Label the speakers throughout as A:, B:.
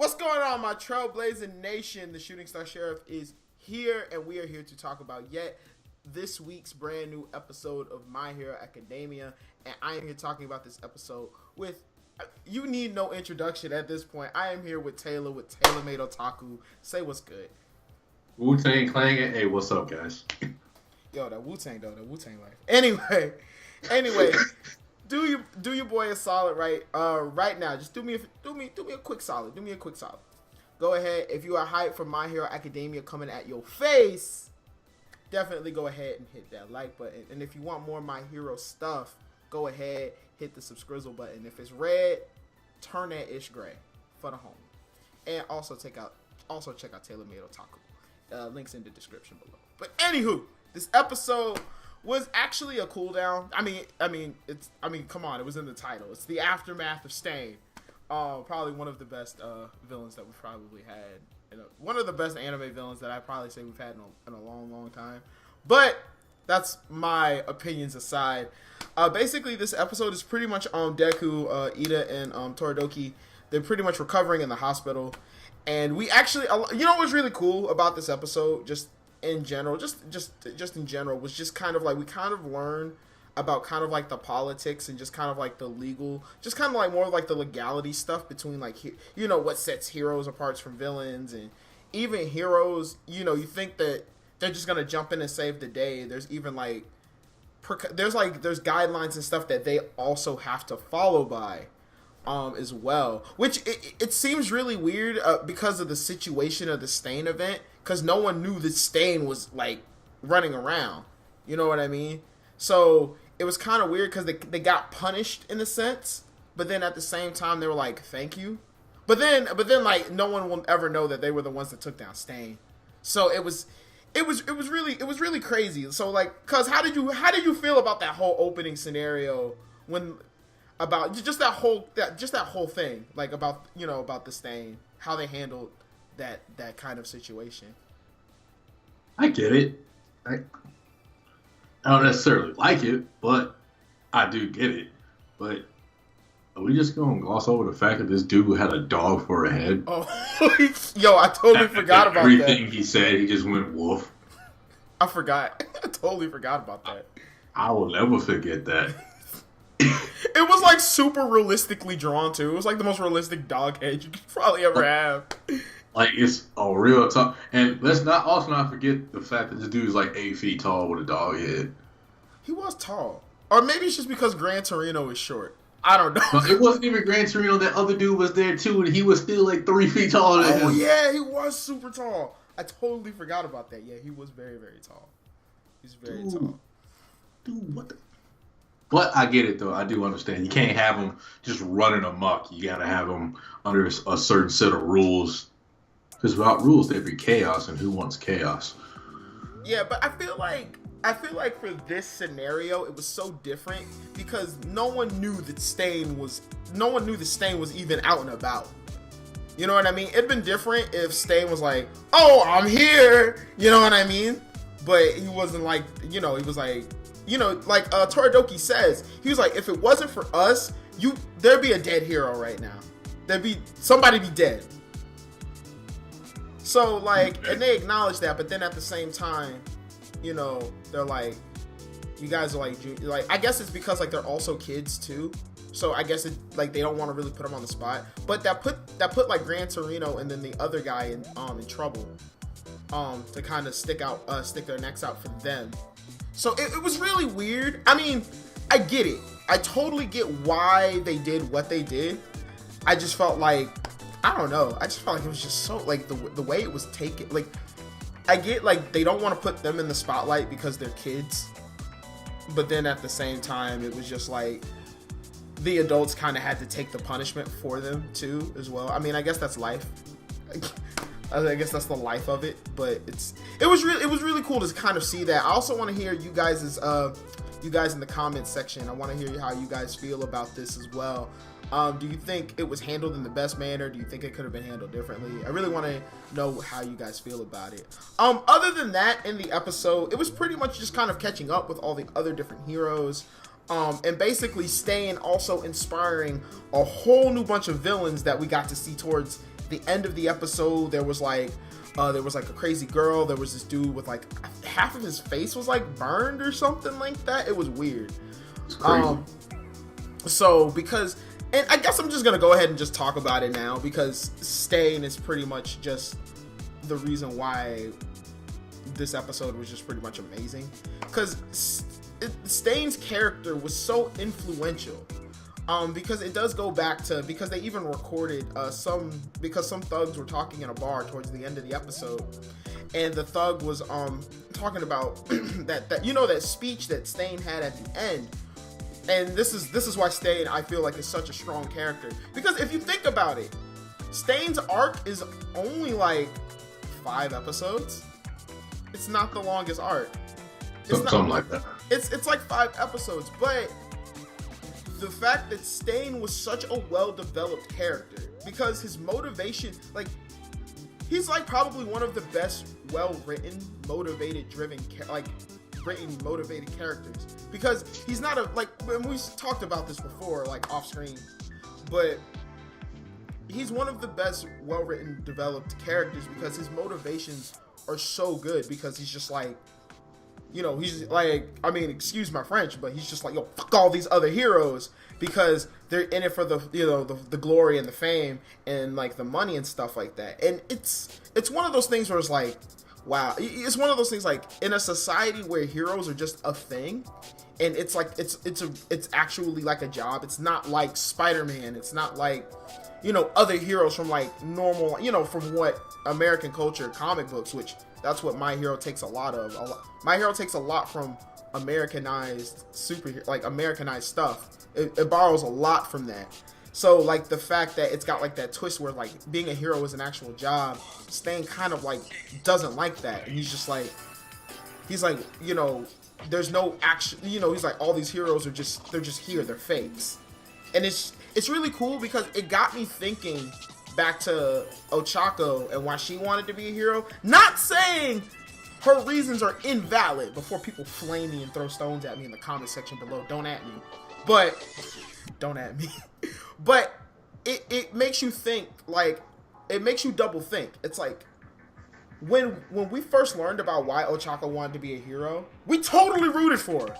A: What's going on, my Trailblazing Nation? The Shooting Star Sheriff is here, and we are here to talk about yet this week's brand new episode of My Hero Academia. And I am here talking about this episode with, you need no introduction at this point. I am here with Taylor, with Taylor Made Otaku. Say what's good.
B: Wu-Tang clanging. Hey, what's up, guys?
A: Yo, that Wu-Tang though, that Wu-Tang life. Anyway, do your boy a solid right now. Just do me a quick solid. Go ahead. If you are hyped for My Hero Academia coming at your face, definitely go ahead and hit that like button. And if you want more My Hero stuff, go ahead, hit the subscribe button. If it's red, turn that ish gray for the home. And also check out Taylor Made Otaku. Links in the description below. But anywho, this episode was actually a cooldown. I mean, come on, it was in the title. It's the aftermath of Stain. Probably one of the best villains that we've probably had. One of the best anime villains that I probably say we've had in a long, long time. But that's my opinions aside. Basically, this episode is pretty much on Deku, Ida, and Toridoki. They're pretty much recovering in the hospital. And we actually, you know what was really cool about this episode, just in general, was just kind of like, we kind of learned about kind of like the politics and just kind of like the legal, just kind of like more of like the legality stuff between like, you know, what sets heroes apart from villains. And even heroes, you know, you think that they're just going to jump in and save the day. There's even like, there's guidelines and stuff that they also have to follow by. As well, which it seems really weird because of the situation of the Stain event, because no one knew that Stain was like running around, you know what I mean? So it was kind of weird because they got punished in a sense, but then at the same time they were like, thank you, but then like no one will ever know that they were the ones that took down Stain. So it was really crazy. So like, cause how did you feel about that whole opening scenario when about just that whole thing, like about, you know, about the Stain, how they handled that kind of situation?
B: I get it. I don't necessarily like it, but I do get it. But are we just gonna gloss over the fact that this dude had a dog for a head?
A: Oh, yo, I totally forgot about that.
B: Everything he said, he just went wolf.
A: I forgot. I totally forgot about that.
B: I will never forget that.
A: It was like super realistically drawn too. It was like the most realistic dog head you could probably ever have.
B: Like, it's a real tough. And let's not forget the fact that this dude is like 8 feet tall with a dog head.
A: He was tall, or maybe it's just because Gran Torino is short. I don't know.
B: But it wasn't even Gran Torino. That other dude was there too, and he was still like 3 feet taller than him.
A: Oh yeah, he was super tall. I totally forgot about that. Yeah, he was very, very tall. He's very tall.
B: Dude, what the? But I get it, though. I do understand. You can't have them just running amok. You got to have them under a certain set of rules. Because without rules, there'd be chaos, and who wants chaos?
A: Yeah, but I feel like for this scenario, it was so different because no one knew that Stain was even out and about. You know what I mean? It'd been different if Stain was like, "Oh, I'm here." You know what I mean? But he wasn't like, you know, he was like, you know, like Toridoki says, he was like, if it wasn't for us, there'd be a dead hero right now. Somebody be dead. So like, and they acknowledge that, but then at the same time, you know, they're like, you guys are like, I guess it's because like they're also kids too. So I guess like they don't want to really put them on the spot. But that put like Gran Torino and then the other guy in trouble, to kind of stick their necks out for them. So it was really weird. I mean, I get it. I totally get why they did what they did. I just felt like, I don't know. I just felt like it was just so, like, the way it was taken. Like, I get, like, they don't want to put them in the spotlight because they're kids. But then at the same time, it was just like, the adults kind of had to take the punishment for them, too, as well. I mean, I guess that's life. I guess that's the life of it, but it was really cool to kind of see that. I also want to hear you guys in the comments section. I want to hear how you guys feel about this as well. Do you think it was handled in the best manner? Do you think it could have been handled differently? I really want to know how you guys feel about it. Other than that, in the episode, it was pretty much just kind of catching up with all the other different heroes. And basically staying also inspiring a whole new bunch of villains that we got to see towards the end of the episode, there was like a crazy girl. There was this dude with like half of his face was like burned or something like that. It was weird.
B: It's crazy.
A: So because, and I guess I'm just gonna go ahead and just talk about it now because Stain is pretty much just the reason why this episode was just pretty much amazing. Because Stain's character was so influential. Because it does go back to, because they even recorded some thugs were talking in a bar towards the end of the episode, and the thug was talking about that speech that Stain had at the end. And this is why Stain, I feel like, is such a strong character, because if you think about it, Stain's arc is only like 5 episodes. It's not the longest arc.
B: Something like that.
A: It's like 5 episodes, but the fact that Stain was such a well-developed character, because his motivation, like, he's like probably one of the best well-written, motivated characters, because he's not and we talked about this before, like off screen, but he's one of the best well-written, developed characters because his motivations are so good, because he's just like, he's like, I mean, excuse my French, but he's just like, yo, fuck all these other heroes, because they're in it for the glory and the fame and like the money and stuff like that. And it's one of those things where it's like, wow, it's one of those things like, in a society where heroes are just a thing, and it's like it's actually like a job. It's not like Spider-Man. It's not like, other heroes from like normal, from what American culture, comic books, which that's what My Hero takes a lot of. My Hero takes a lot from Americanized superhero, like Americanized stuff. It borrows a lot from that. So like the fact that it's got like that twist where like being a hero is an actual job, Stain kind of like doesn't like that, and he's like, there's no action, he's like, all these heroes they're just here, they're fakes. And it's really cool because it got me thinking back to Ochako and why she wanted to be a hero. Not saying her reasons are invalid, before people flame me and throw stones at me in the comment section below. Don't at me. But it makes you think, like, it makes you double think. It's like, when we first learned about why Ochako wanted to be a hero, we totally rooted for her.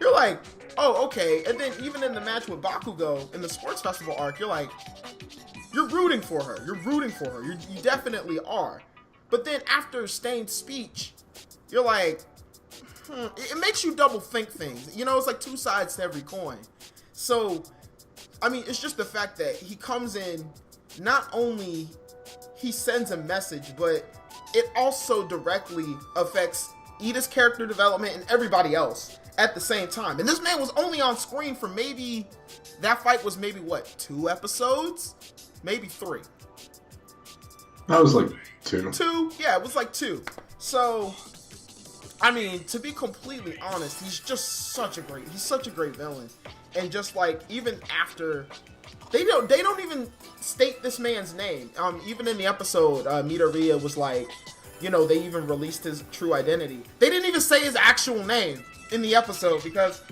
A: You're like, oh, okay. And then even in the match with Bakugo in the sports festival arc, you're like, you're rooting for her. You definitely are. But then after Stain's speech, you're like, it makes you double think things. It's like 2 sides to every coin. So, I mean, it's just the fact that he comes in, not only he sends a message, but it also directly affects Ida's character development and everybody else at the same time. And this man was only on screen for that fight was maybe what, 2 episodes? Maybe 3.
B: That was like 2.
A: 2? Yeah, it was like 2. So, I mean, to be completely honest, he's such a great villain. And just like, even after, they don't even state this man's name. Even in the episode, Midoriya was like, they even released his true identity. They didn't even say his actual name in the episode, because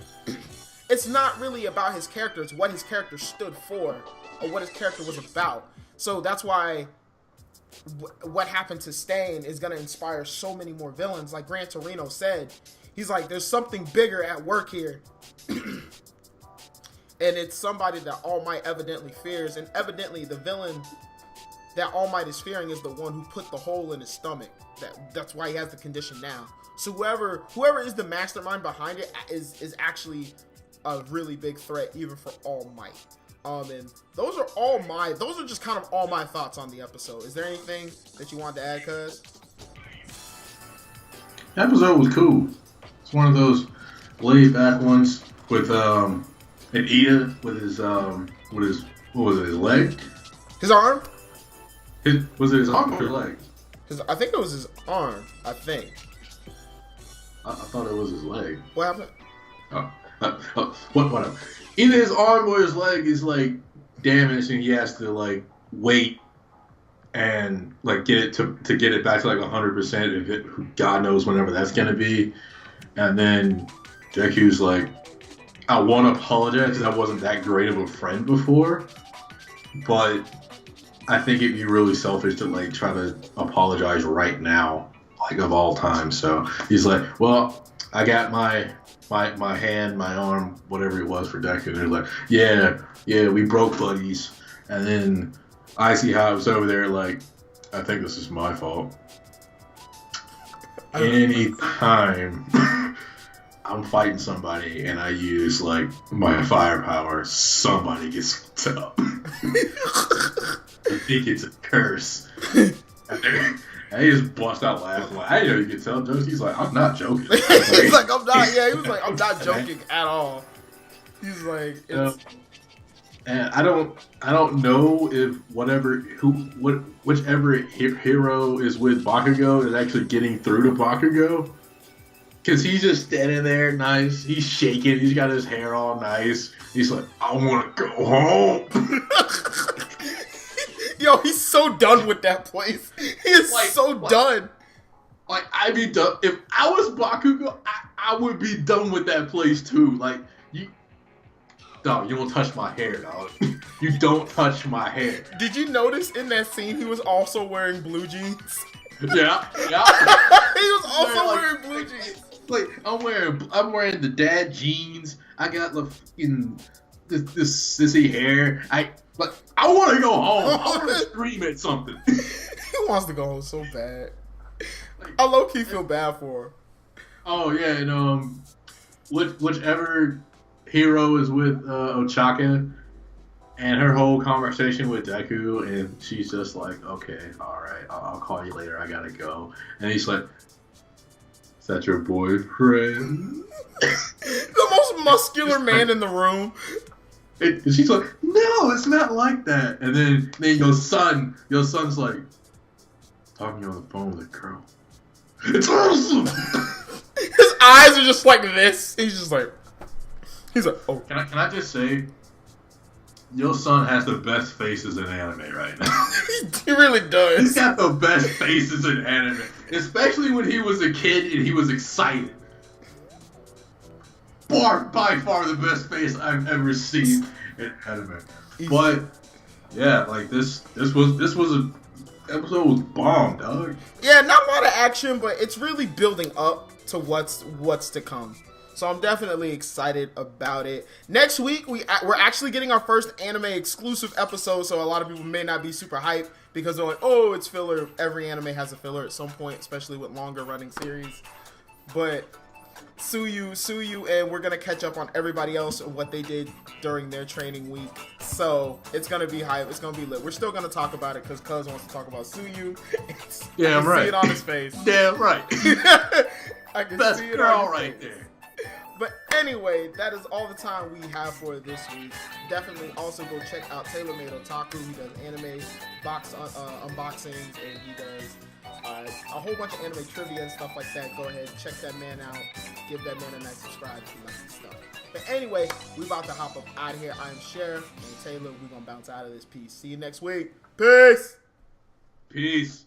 A: it's not really about his character. It's what his character stood for, or what his character was about. So that's why what happened to Stain is going to inspire so many more villains. Like Gran Torino said, he's like, there's something bigger at work here. And it's somebody that All Might evidently fears. And evidently the villain that All Might is fearing is the one who put the hole in his stomach. That's why he has the condition now. So whoever is the mastermind behind it is actually a really big threat, even for All Might. And those are just kind of all my thoughts on the episode. Is there anything that you want to add, cuz?
B: The episode was cool. It's one of those laid back ones with an Ida with his what was it, his leg?
A: His arm?
B: Was it his arm or his leg?
A: I think it was his arm, I think.
B: I thought it was his leg.
A: What happened?
B: Whatever. Either his arm or his leg is like damaged, and he has to like wait and like get it to get it back to like 100%. If it, God knows whenever that's gonna be. And then Deku's like, I want to apologize because I wasn't that great of a friend before, but I think it'd be really selfish to like try to apologize right now, like of all time. So he's like, well, I got my hand, my arm, whatever it was for Deku. And they're like, yeah, we broke buddies. And then Icy Hobbs over there like, I think this is my fault. Anytime I'm fighting somebody and I use like my firepower, somebody gets fucked up. I think it's a curse. And he just bust out laughing. Like, I didn't know you could tell jokes. He's like, I'm not joking.
A: He's like, I'm not. Yeah, he was like, I'm not joking at all. He's like, it's...
B: and I don't know if whichever hero is with Bakugo is actually getting through to Bakugo. Cause he's just standing there, nice. He's shaking. He's got his hair all nice. He's like, I want to go home.
A: Yo, he's so done with that place. He is done.
B: Like, I'd be done. If I was Bakugo, I would be done with that place too. Like, dog, you don't touch my hair, dog. You don't touch my hair.
A: Did you notice in that scene he was also wearing blue jeans?
B: Yeah.
A: He was also wearing blue jeans.
B: Like, I'm wearing the dad jeans. I got the fucking this sissy hair. I want to go home. I want to scream at something.
A: He wants to go home so bad. I low-key feel bad for him.
B: Oh yeah, and whichever hero is with Ochaka, and her whole conversation with Deku, and she's just like, okay, all right, I'll call you later. I gotta go. And he's like, is that your boyfriend?
A: The most muscular man in the room.
B: And she's like, no, it's not like that. And then your son's like, talking on the phone with a girl. It's awesome.
A: His eyes are just like this. He's like, oh.
B: Can I just say, your son has the best faces in anime right now.
A: He really does.
B: He's got the best faces in anime, especially when he was a kid and he was excited. By far the best face I've ever seen in anime. But yeah, like this was a episode was bomb, dog.
A: Yeah, not a lot of action, but it's really building up to what's to come. So I'm definitely excited about it. Next week we're actually getting our first anime exclusive episode, so a lot of people may not be super hyped because they're like, oh, it's filler. Every anime has a filler at some point, especially with longer running series. But sue you, and we're gonna catch up on everybody else and what they did during their training week. So it's gonna be hype. It's gonna be lit. We're still gonna talk about it because Cuz wants to talk about Suyu.
B: Yeah, I'm right.
A: See it on his face.
B: Damn right.
A: I can
B: Best
A: see it
B: girl
A: on his
B: right
A: face.
B: there.
A: But anyway, that is all the time we have for this week. Definitely also go check out Taylor Made Otaku. He does anime unboxings, and he does a whole bunch of anime trivia and stuff like that. Go ahead, check that man out. Give that man a nice subscribe if you like his stuff. But anyway, we about to hop up out of here. I am Sheriff and Taylor. We're going to bounce out of this piece. See you next week. Peace.
B: Peace.